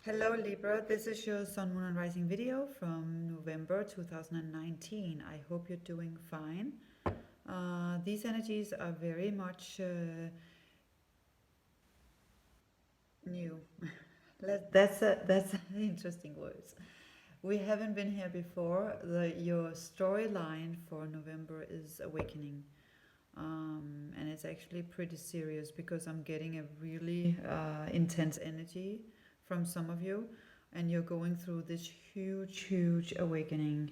Hello Libra, this is your Sun, Moon and Rising video from November 2019. I hope you're doing fine. These energies are very much new. That's interesting words. We haven't been here before. Your storyline for November is awakening. And it's actually pretty serious because I'm getting a really intense energy from some of you, and you're going through this huge awakening.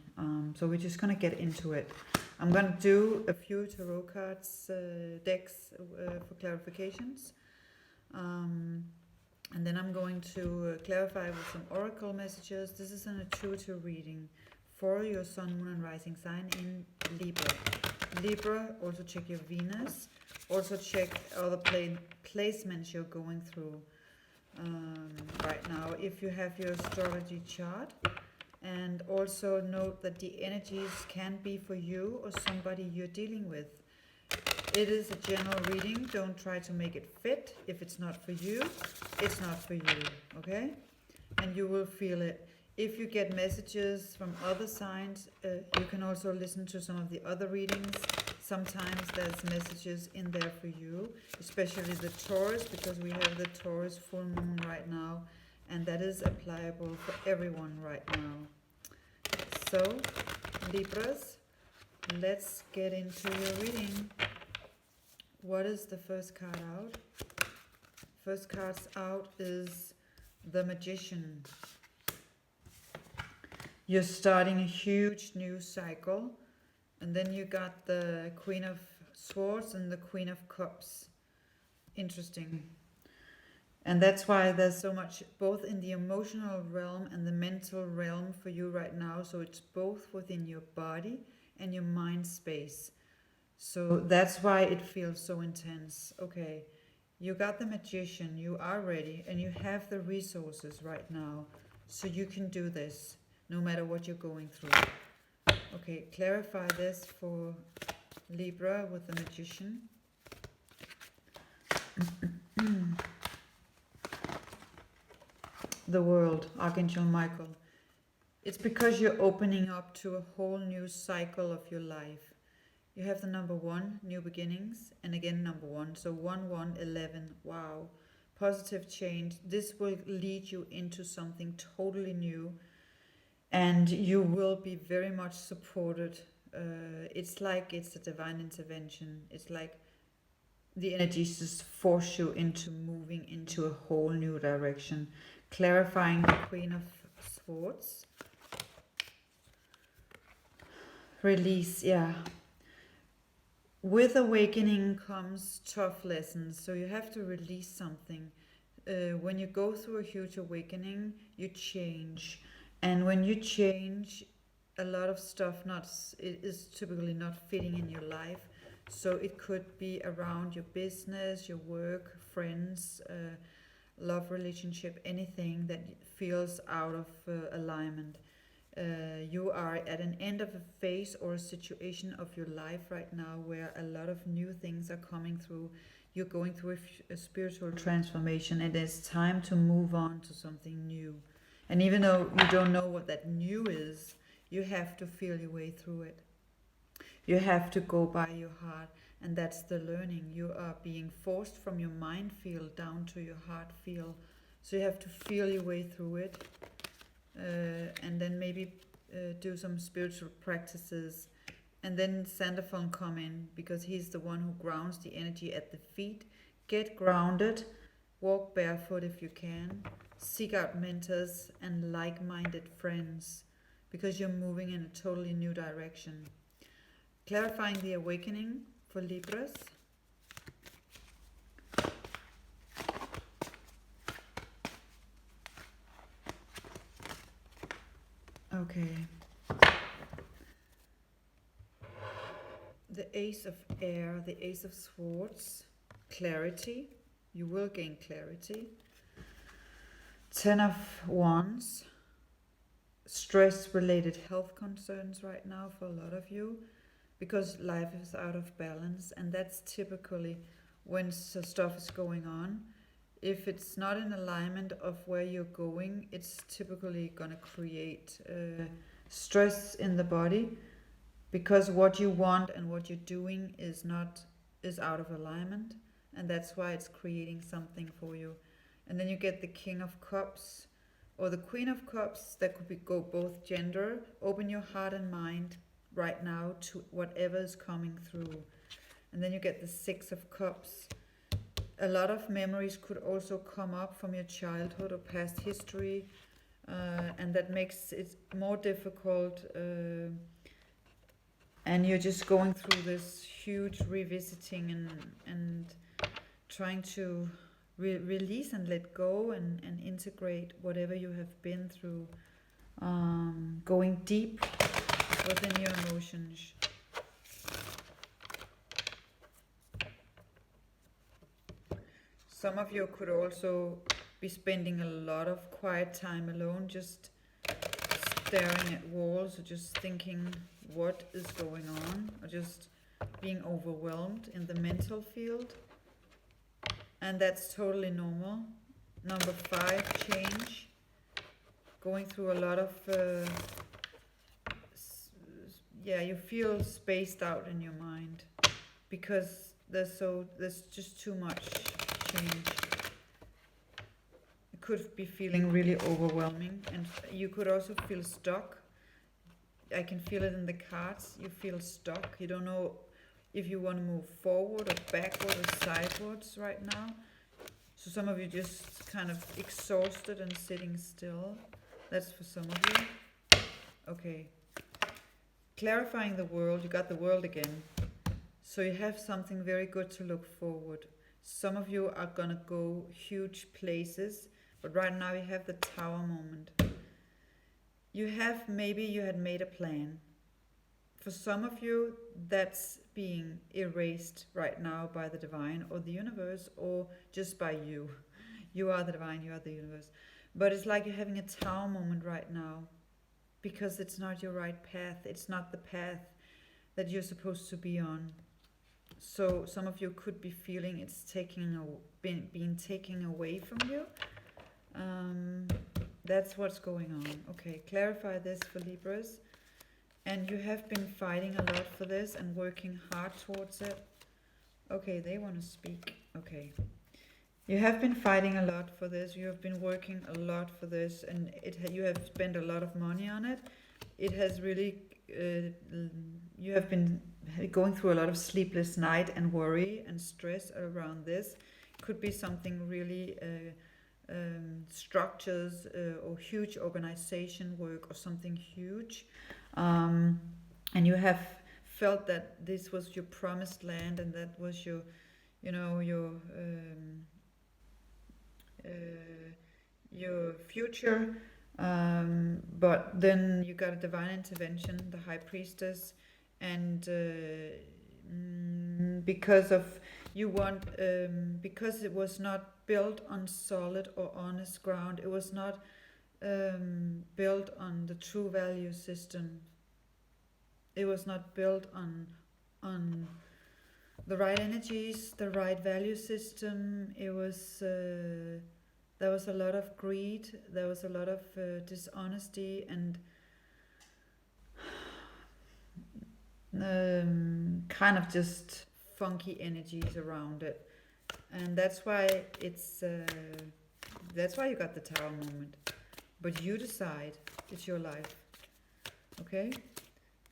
So we're just gonna get into it. I'm gonna do a few tarot cards decks for clarifications, and then I'm going to clarify with some oracle messages. This is an intuitive reading for your Sun, Moon, and Rising sign in Libra. Libra, also check your Venus. Also check other placements you're going through right now if you have your astrology chart. And also note that the energies can be for you or somebody you're dealing with. It is a general reading. Don't try to make it fit. If it's not for you, it's not for you, okay? And you will feel it. If you get messages from other signs, you can also listen to some of the other readings. Sometimes there's messages in there for you, especially the Taurus, because we have the Taurus full moon right now, and that is applicable for everyone right now. So, Libras, let's get into your reading. What is the first card out? First card out is the Magician. You're starting a huge new cycle. And then you got the Queen of Swords and the Queen of Cups. Interesting. And that's why there's so much both in the emotional realm and the mental realm for you right now. So it's both within your body and your mind space. So that's why it feels so intense. Okay, you got the Magician, you are ready, and you have the resources right now. So you can do this no matter what you're going through. Okay, clarify this for Libra with the Magician. The World, Archangel Michael. It's because you're opening up to a whole new cycle of your life. You have the number 1, new beginnings, and again number 1. So 1, 1, 11. Wow. Positive change. This will lead you into something totally new. And you will be very much supported. It's like it's a divine intervention. It's like the energies just force you into moving into a whole new direction. Clarifying the Queen of Swords. Release, yeah. With awakening comes tough lessons. So you have to release something. When you go through a huge awakening, you change. And when you change, a lot of stuff is typically not fitting in your life. So it could be around your business, your work, friends, love relationship, anything that feels out of alignment. You are at an end of a phase or a situation of your life right now where a lot of new things are coming through. You're going through a spiritual transformation, and it's time to move on to something new. And even though you don't know what that new is, you have to feel your way through it. You have to go by your heart, and that's the learning. You are being forced from your mind field down to your heart field. So you have to feel your way through it, and then maybe do some spiritual practices. And then Sandalphon come in, because he's the one who grounds the energy at the feet. Get grounded, walk barefoot if you can. Seek out mentors and like-minded friends, because you're moving in a totally new direction. Clarifying the awakening for Libras. Okay. The Ace of Air, the Ace of Swords. Clarity. You will gain clarity. 10 of Wands. Stress-related health concerns right now for a lot of you, because life is out of balance, and that's typically when stuff is going on. if it's not in alignment of where you're going, it's typically going to create stress in the body, because what you want and what you're doing is out of alignment, and that's why it's creating something for you. And then you get the King of Cups or the Queen of Cups. That could be go both gender. Open your heart and mind right now to whatever is coming through. And then you get the Six of Cups. A lot of memories could also come up from your childhood or past history, and that makes it more difficult. And you're just going through this huge revisiting and trying to release and let go and integrate whatever you have been through, going deep within your emotions. Some of you could also be spending a lot of quiet time alone, just staring at walls or just thinking what is going on, or just being overwhelmed in the mental field. And that's totally normal. Number 5, change. Going through a lot of, you feel spaced out in your mind because there's just too much change. It could be feeling really overwhelming, and you could also feel stuck. I can feel it in the cards. You feel stuck. You don't know if you want to move forward or backward or sideways right now. So some of you just kind of exhausted and sitting still. That's for some of you. Okay. Clarifying the world. You got the world again. So you have something very good to look forward. Some of you are gonna go huge places, but right now you have the Tower moment. You had made a plan. For some of you, that's being erased right now by the divine or the universe, or just by you. You are the divine, you are the universe. But it's like you're having a Tower moment right now, because it's not your right path. It's not the path that you're supposed to be on. So some of you could be feeling it's being taken away from you. That's what's going on. Okay, clarify this for Libras. And you have been fighting a lot for this and working hard towards it. Okay, they want to speak. Okay. You have been fighting a lot for this. You have been working a lot for this, and you have spent a lot of money on it. It has really, you have been going through a lot of sleepless night and worry and stress around this. Could be something really structures or huge organization work or something huge. And you have felt that this was your promised land, and that was your future. But then you got a divine intervention, the High Priestess, and because it was not built on solid or honest ground, it was not built on the true value system. It was not built on the right energies, the right value system. It was there was a lot of greed. There was a lot of dishonesty and kind of just funky energies around it, and that's why you got the Tower moment. But you decide, it's your life. Okay?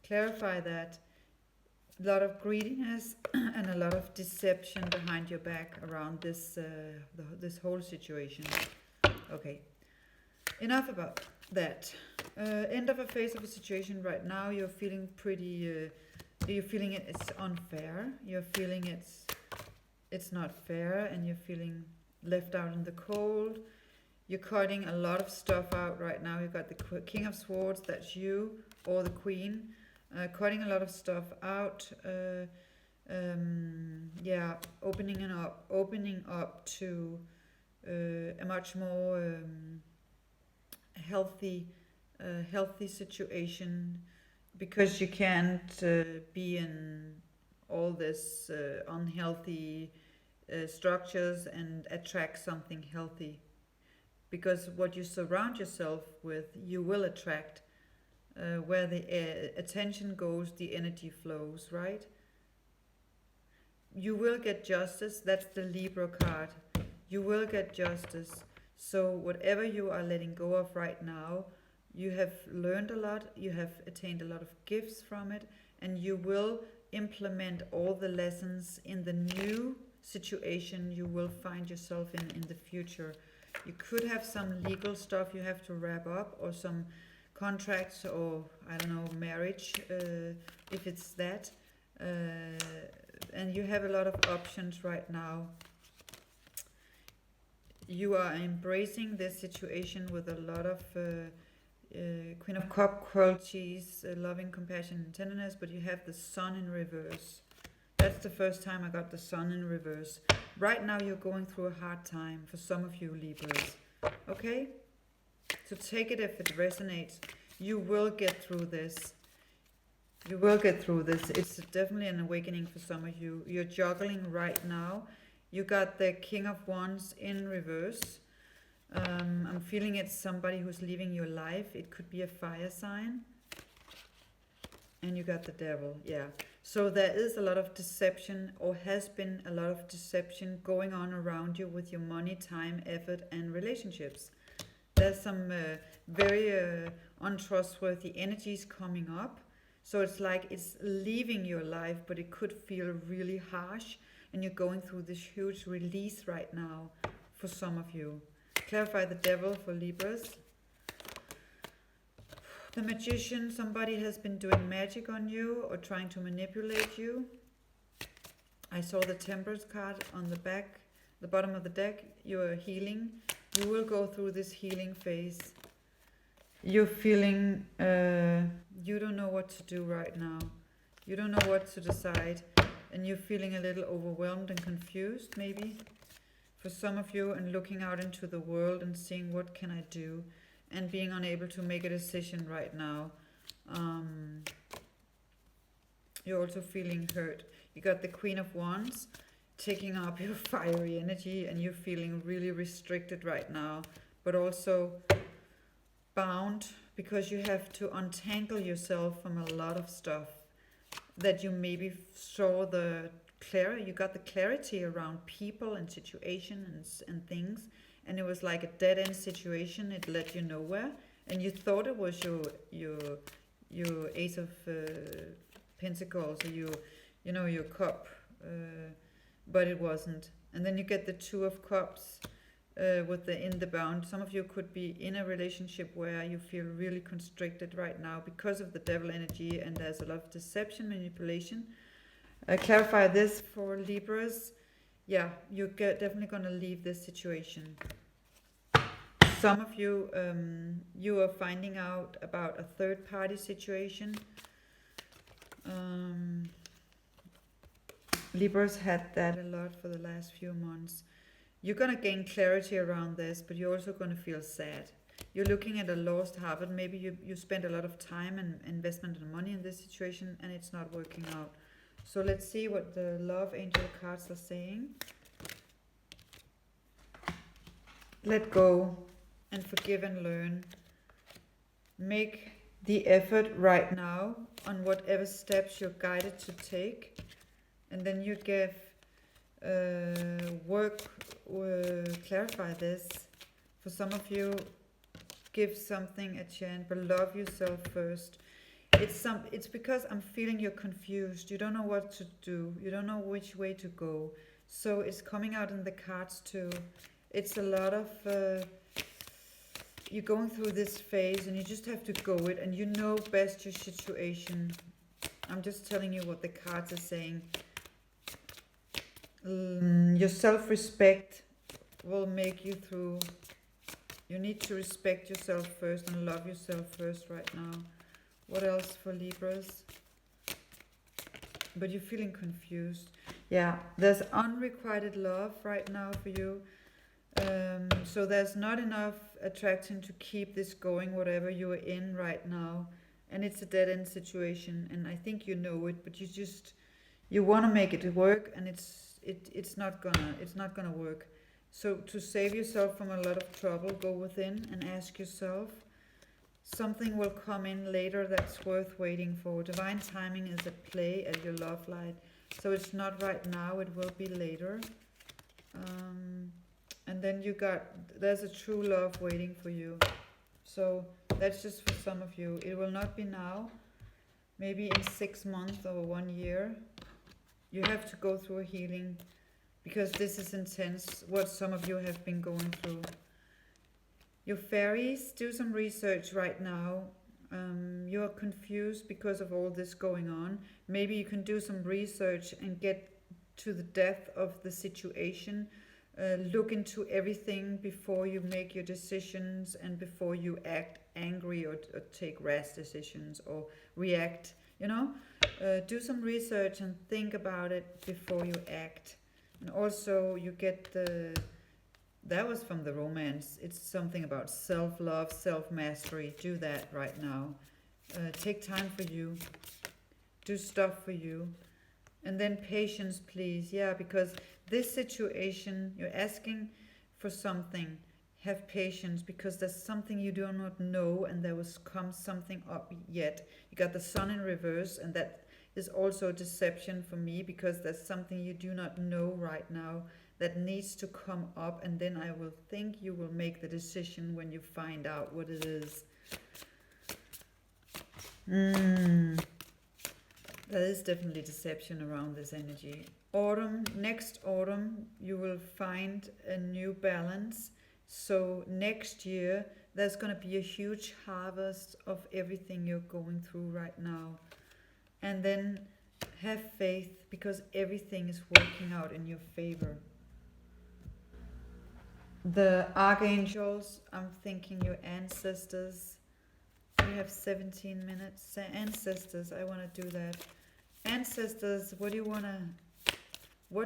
Clarify that. A lot of greediness and a lot of deception behind your back around this this whole situation. Okay. Enough about that. End of a phase of a situation right now. You're feeling pretty. You're feeling it's unfair. You're feeling it's not fair, and you're feeling left out in the cold. You're cutting a lot of stuff out right now. You've got the King of Swords, that's you, or the Queen. Cutting a lot of stuff out. Opening up to a much more healthy situation, because you can't be in all this unhealthy structures and attract something healthy. Because what you surround yourself with, you will attract. Where the attention goes, the energy flows, right? You will get justice. That's the Libra card. You will get justice. So whatever you are letting go of right now, you have learned a lot, you have attained a lot of gifts from it, and you will implement all the lessons in the new situation you will find yourself in the future. You could have some legal stuff you have to wrap up, or some contracts, or I don't know, marriage, if it's that. And you have a lot of options right now. You are embracing this situation with a lot of Queen of Cup qualities, loving, compassion, and tenderness, but you have the Sun in reverse. That's the first time I got the Sun in reverse. Right now you're going through a hard time for some of you Libras. Okay? So take it if it resonates. You will get through this. You will get through this. It's definitely an awakening for some of you. You're juggling right now. You got the King of Wands in reverse. I'm feeling it's somebody who's leaving your life. It could be a fire sign. And you got the Devil, yeah. So there is a lot of deception, or has been a lot of deception going on around you with your money, time, effort, and relationships. There's some very untrustworthy energies coming up. So it's like it's leaving your life, but it could feel really harsh. And you're going through this huge release right now for some of you. Clarify the Devil for Libras. The Magician, somebody has been doing magic on you or trying to manipulate you. I saw the Temperance card on the back, the bottom of the deck. You're healing. You will go through this healing phase. You're feeling, you don't know what to do right now. You don't know what to decide. And you're feeling a little overwhelmed and confused, maybe. For some of you, and looking out into the world and seeing what can I do. And being unable to make a decision right now. You're also feeling hurt. You got the Queen of Wands taking up your fiery energy, and you're feeling really restricted right now, but also bound, because you have to untangle yourself from a lot of stuff that you maybe saw the clarity. You got the clarity around people and situations and things. And it was like a dead-end situation. It led you nowhere, and you thought it was your Ace of Pentacles, or your cup, but it wasn't. And then you get the Two of Cups with the in the bound. Some of you could be in a relationship where you feel really constricted right now because of the Devil energy, and there's a lot of deception, manipulation. Clarify this for Libras. Yeah, you're definitely going to leave this situation. Some of you, you are finding out about a third-party situation. Libras had that a lot for the last few months. You're going to gain clarity around this, but you're also going to feel sad. You're looking at a lost harvest. Maybe you spent a lot of time and investment and money in this situation, and it's not working out. So let's see what the Love Angel cards are saying. Let go and forgive and learn. Make the effort right now on whatever steps you're guided to take. And then you give clarify this. For some of you, give something a chance, but love yourself first. It's because I'm feeling you're confused. You don't know what to do. You don't know which way to go. So it's coming out in the cards too. It's a lot of you're going through this phase, and you just have to go it, and you know best your situation. I'm just telling you what the cards are saying. Your self-respect will make you through. You need to respect yourself first and love yourself first right now. What else for Libras? But you're feeling confused. Yeah, there's unrequited love right now for you. So there's not enough attraction to keep this going, whatever you're in right now. And it's a dead-end situation, and I think you know it, but you want to make it work, and it's not gonna work. So to save yourself from a lot of trouble, go within and ask yourself. Something will come in later that's worth waiting for. Divine timing is at play at your love light. So it's not right now, it will be later. And then there's a true love waiting for you. So that's just for some of you. It will not be now. Maybe in 6 months or 1 year. You have to go through a healing because this is intense, what some of you have been going through. Your fairies, do some research right now. You are confused because of all this going on. Maybe you can do some research and get to the depth of the situation. Look into everything before you make your decisions and before you act angry or take rash decisions or react, do some research and think about it before you act. And also you get that was from the romance. It's something about self-love, self-mastery. Do that right now. Take time for you. Do stuff for you. And then patience, please. Yeah, because this situation, you're asking for something. Have patience because there's something you do not know and there will come something up yet. You got the sun in reverse, and that is also a deception for me because there's something you do not know right now that needs to come up, and then I will think you will make the decision when you find out what it is. There is definitely deception around this energy. Next autumn, you will find a new balance. So next year, there's going to be a huge harvest of everything you're going through right now. And then have faith because everything is working out in your favor. The archangels, I'm thinking your ancestors. We have 17 minutes. Ancestors, I want to do that. Ancestors, what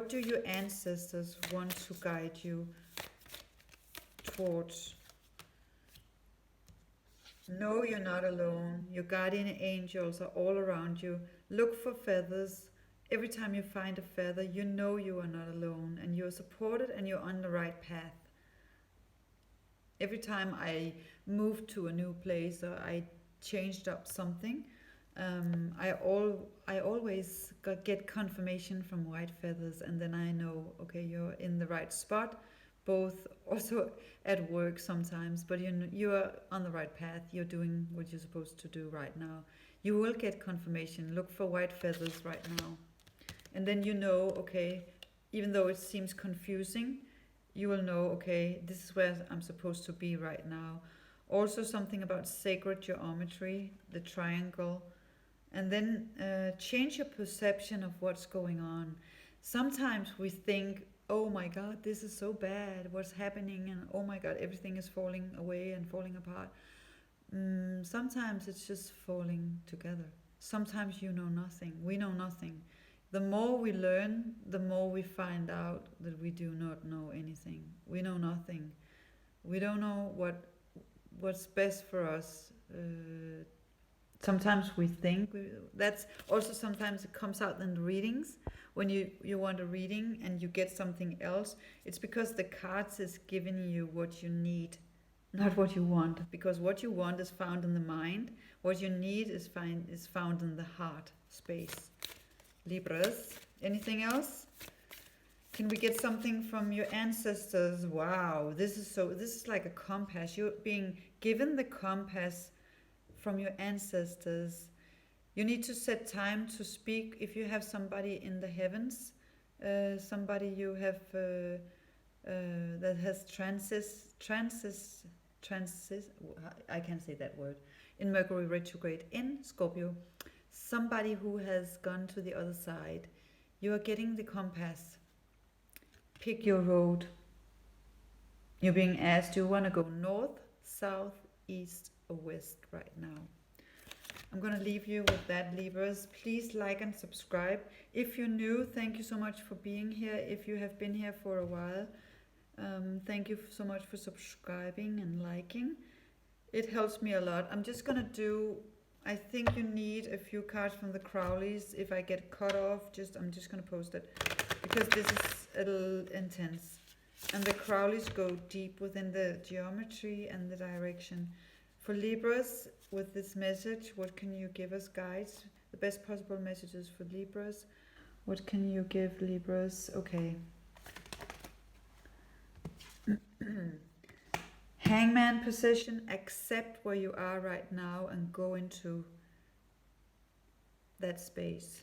do your ancestors want to guide you towards? No, you're not alone. Your guardian angels are all around you. Look for feathers. Every time you find a feather, you know you are not alone and you're supported and you're on the right path. Every time I moved to a new place or I changed up something, I always get confirmation from white feathers, and then I know, okay, you're in the right spot, both also at work sometimes, but you are on the right path. You're doing what you're supposed to do right now. You will get confirmation. Look for white feathers right now. And then okay, even though it seems confusing, you will know, okay, this is where I'm supposed to be right now. Also something about sacred geometry, the triangle. And then change your perception of what's going on. Sometimes we think, oh my God, this is so bad, what's happening? And oh my God, everything is falling away and falling apart. Sometimes it's just falling together. Sometimes you know nothing. We know nothing. The more we learn, the more we find out that we do not know anything. We know nothing. We don't know what's best for us. Sometimes we think, that's also sometimes it comes out in the readings. When you want a reading and you get something else, it's because the cards is giving you what you need, not what you want. Because what you want is found in the mind. What you need is found in the heart space. Libras, anything else? Can we get something from your ancestors? Wow, this is like a compass. You're being given the compass from your ancestors. You need to set time to speak. If you have somebody in the heavens, somebody you have that has I can't say that word, in Mercury retrograde in Scorpio, somebody who has gone to the other side. You are getting the compass. Pick your road. You're being asked, do you want to go north, south, east, or west right now? I'm going to leave you with that, Libras. Please like and subscribe. If you're new, thank you so much for being here. If you have been here for a while, thank you so much for subscribing and liking. It helps me a lot. I'm just going to do, I think you need a few cards from the Crowleys. If I get cut off, I'm just going to post it. because this is a little intense. And the Crowleys go deep within the geometry and the direction. For Libras, with this message, what can you give us, guys? The best possible messages for Libras. What can you give Libras? Okay. Hangman position, accept where you are right now and go into that space.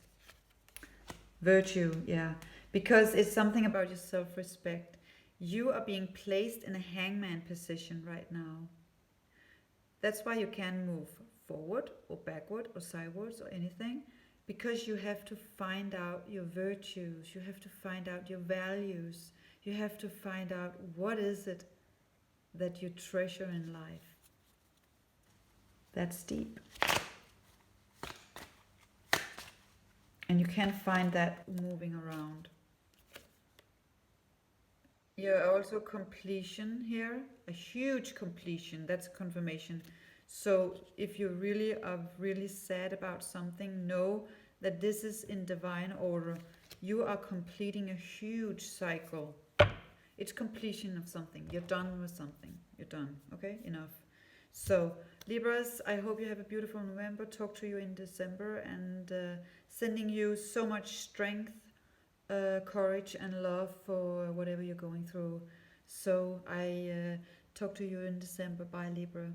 Virtue, yeah. Because it's something about your self-respect. You are being placed in a hangman position right now. That's why you can't move forward or backward or sideways or anything. Because you have to find out your virtues. You have to find out your values. You have to find out what is it that you treasure in life. That's deep. And you can't find that moving around. Yeah, also completion here, a huge completion, that's confirmation. So if you really are really sad about something, know that this is in divine order. You are completing a huge cycle. It's completion of something. You're done with something. You're done. Okay, enough. So Libras, I hope you have a beautiful November. Talk to you in December, and sending you so much strength, courage and love for whatever you're going through. So I talk to you in December. Bye, Libra.